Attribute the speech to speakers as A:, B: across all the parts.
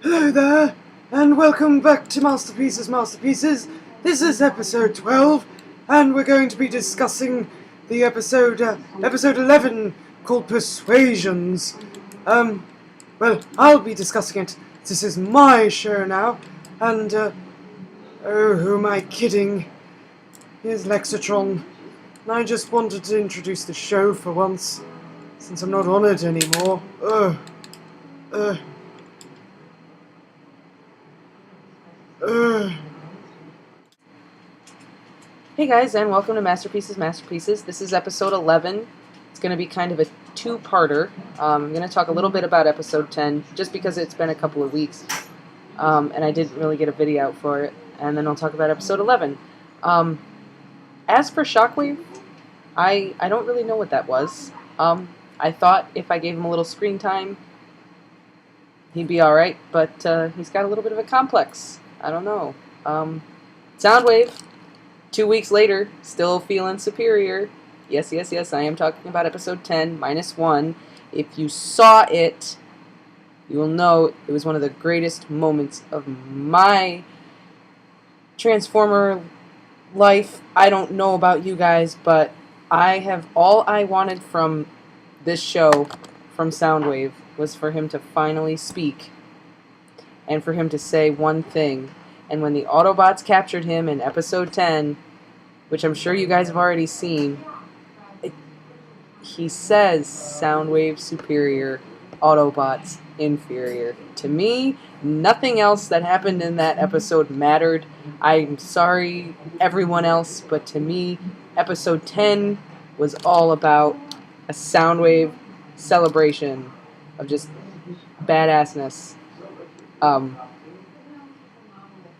A: Hello there, and welcome back to Masterpieces. This is episode 12, and we're going to be discussing the episode 11, called Persuasions. Well, I'll be discussing it. This is my show now, and, oh, who am I kidding? Here's Lexitron. And I just wanted to introduce the show for once, since I'm not on it anymore.
B: Hey guys, and welcome to Masterpieces. This is episode 11. It's going to be kind of a two-parter. I'm going to talk a little bit about episode 10, just because it's been a couple of weeks, and I didn't really get a video out for it. And then I'll talk about episode 11. As for Shockwave, I don't really know what that was. I thought if I gave him a little screen time, he'd be alright, but he's got a little bit of a complex. I don't know. Soundwave, 2 weeks later, still feeling superior. Yes, I am talking about episode 10, -1. If you saw it, you will know it was one of the greatest moments of my Transformer life. I don't know about you guys, but all I wanted from this show, from Soundwave, was for him to finally speak and for him to say one thing. And when the Autobots captured him in episode 10, which I'm sure you guys have already seen, he says Soundwave superior, Autobots inferior. To me, nothing else that happened in that episode mattered. I'm sorry everyone else, but to me, episode 10 was all about a Soundwave celebration of just badassness.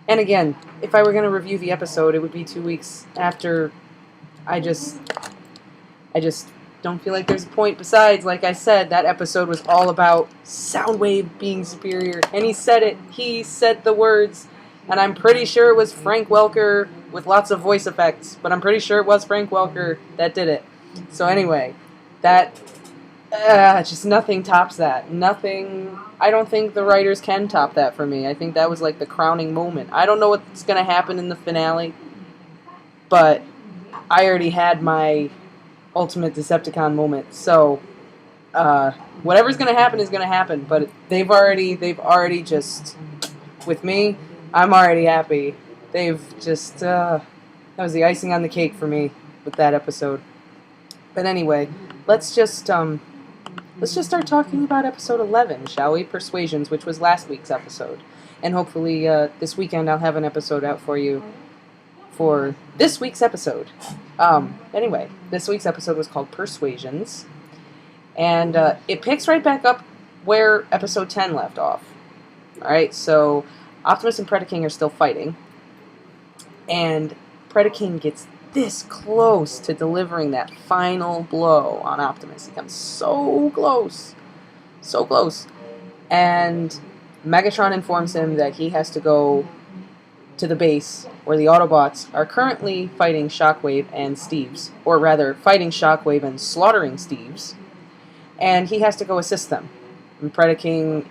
B: And again, if I were going to review the episode, it would be 2 weeks after. I just don't feel like there's a point. Besides, like I said, that episode was all about Soundwave being superior. And he said it. He said the words. And I'm pretty sure it was Frank Welker with lots of voice effects. But I'm pretty sure it was Frank Welker that did it. So anyway, that... just nothing tops that. Nothing. I don't think the writers can top that for me. I think that was like the crowning moment. I don't know what's going to happen in the finale, but I already had my ultimate Decepticon moment. So whatever's going to happen is going to happen. But they've already just, with me, I'm already happy. They've just that was the icing on the cake for me with that episode. But anyway, let's just start talking about episode 11, shall we? Persuasions, which was last week's episode. And hopefully this weekend I'll have an episode out for you for this week's episode. Anyway, this week's episode was called Persuasions. And it picks right back up where episode 10 left off. Alright, so Optimus and Predaking are still fighting. And Predaking gets this close to delivering that final blow on Optimus. He comes so close. So close. And Megatron informs him that he has to go to the base where the Autobots are currently fighting Shockwave and Steves. Or rather, fighting Shockwave and slaughtering Steves. And he has to go assist them. And Predaking,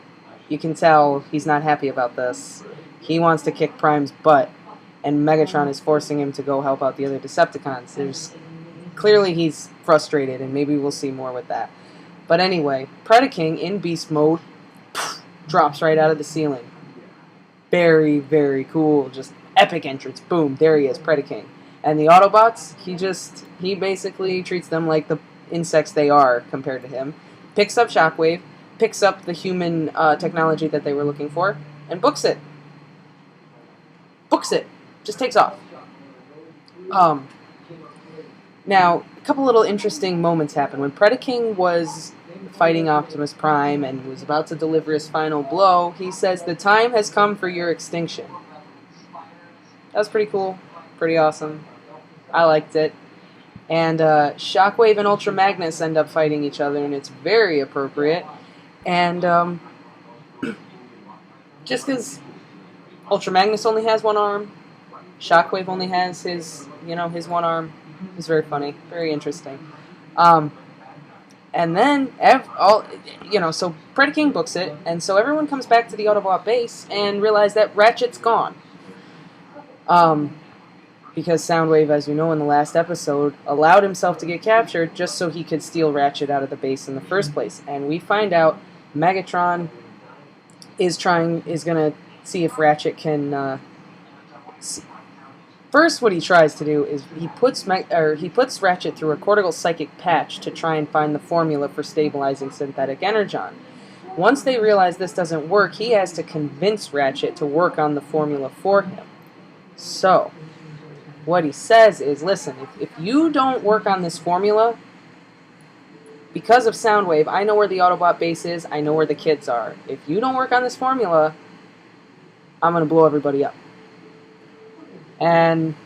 B: you can tell he's not happy about this. He wants to kick Prime's butt. And Megatron is forcing him to go help out the other Decepticons. Clearly he's frustrated, and maybe we'll see more with that. But anyway, Predaking, in beast mode, drops right out of the ceiling. Very, very cool. Just epic entrance. Boom, there he is, Predaking. And the Autobots, he basically treats them like the insects they are compared to him. Picks up Shockwave, picks up the human technology that they were looking for, and books it. Just takes off. Now, a couple little interesting moments happened. When Predaking was fighting Optimus Prime and was about to deliver his final blow, he says, "The time has come for your extinction." That was pretty cool. Pretty awesome. I liked it. And Shockwave and Ultra Magnus end up fighting each other, and it's very appropriate. And just because Ultra Magnus only has one arm, Shockwave only has his one arm. It's very funny, very interesting. And then, so Predaking books it, and so everyone comes back to the Autobot base and realize that Ratchet's gone. Because Soundwave, as you know in the last episode, allowed himself to get captured just so he could steal Ratchet out of the base in the first place. And we find out Megatron is going to see if Ratchet can... First, what he tries to do is he puts Ratchet through a cortical psychic patch to try and find the formula for stabilizing synthetic energon. Once they realize this doesn't work, he has to convince Ratchet to work on the formula for him. So, what he says is, listen, if you don't work on this formula, because of Soundwave, I know where the Autobot base is, I know where the kids are. If you don't work on this formula, I'm going to blow everybody up. And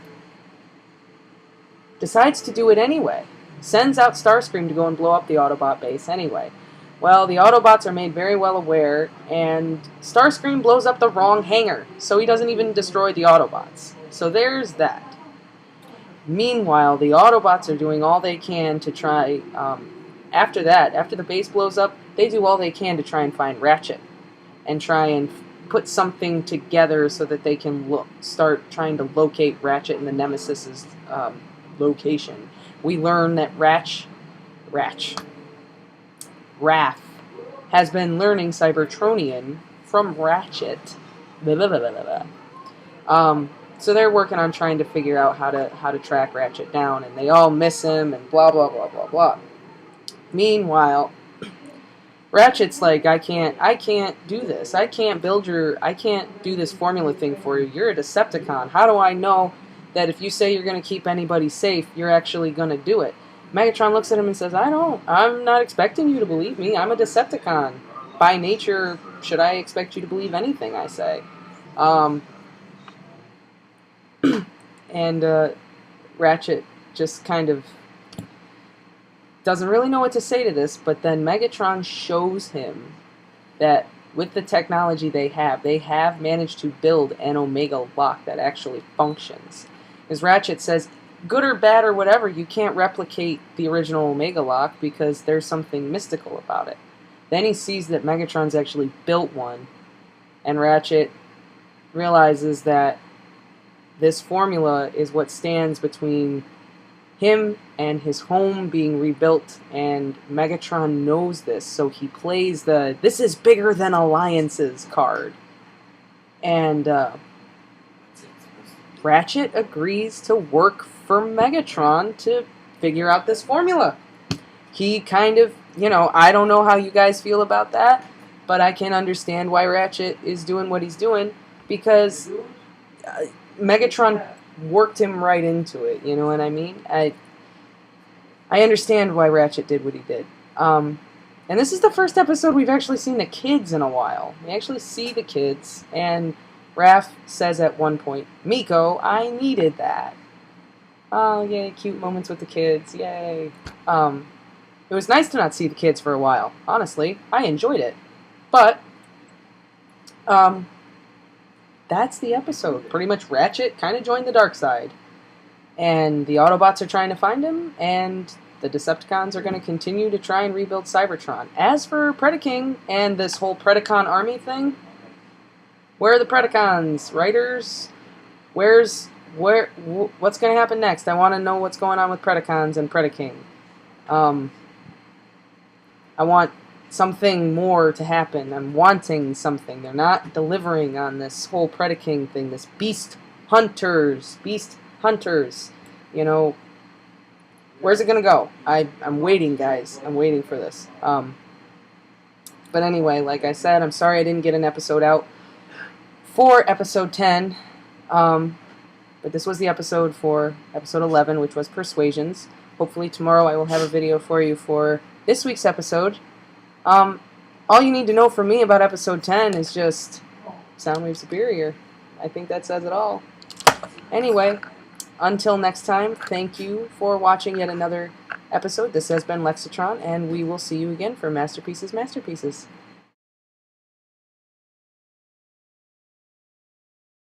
B: decides to do it anyway. Sends out Starscream to go and blow up the Autobot base anyway. Well, the Autobots are made very well aware, and Starscream blows up the wrong hangar, so he doesn't even destroy the Autobots. So there's that. Meanwhile, the Autobots are doing all they can to try... after the base blows up, they do all they can to try and find Ratchet. And try and put something together so that they can start trying to locate Ratchet and the Nemesis's location. We learn that Raph has been learning Cybertronian from Ratchet. So they're working on trying to figure out how to track Ratchet down, and they all miss him and blah blah blah blah blah. Meanwhile, Ratchet's like, I can't do this. I can't do this formula thing for you. You're a Decepticon. How do I know that if you say you're going to keep anybody safe, you're actually going to do it? Megatron looks at him and says, I'm not expecting you to believe me. I'm a Decepticon. By nature, should I expect you to believe anything I say? And Ratchet just kind of doesn't really know what to say to this, but then Megatron shows him that with the technology they have managed to build an Omega lock that actually functions. As Ratchet says, good or bad or whatever, you can't replicate the original Omega lock because there's something mystical about it. Then he sees that Megatron's actually built one, and Ratchet realizes that this formula is what stands between him and his home being rebuilt, and Megatron knows this, so he plays the "this is bigger than alliances" card. And Ratchet agrees to work for Megatron to figure out this formula. He kind of, I don't know how you guys feel about that, but I can understand why Ratchet is doing what he's doing, because Megatron worked him right into it, you know what I mean? I understand why Ratchet did what he did. And this is the first episode we've actually seen the kids in a while. We actually see the kids, and Raph says at one point, "Miko, I needed that." Oh, yay, cute moments with the kids, yay. It was nice to not see the kids for a while. Honestly, I enjoyed it. But, that's the episode. Pretty much Ratchet kind of joined the dark side. And the Autobots are trying to find him, and the Decepticons are going to continue to try and rebuild Cybertron. As for Predaking and this whole Predacon army thing, where are the Predacons? Writers? What's going to happen next? I want to know what's going on with Predacons and Predaking. I want something more to happen. I'm wanting something. They're not delivering on this whole Predaking thing, this beast hunters, where's it gonna go? I'm waiting, guys. I'm waiting for this. But anyway, like I said, I'm sorry I didn't get an episode out for episode 10. But this was the episode for episode 11, which was Persuasions. Hopefully tomorrow I will have a video for you for this week's episode. All you need to know from me about episode 10 is just Soundwave Superior. I think that says it all. Anyway, until next time, thank you for watching yet another episode. This has been Lexitron, and we will see you again for Masterpieces.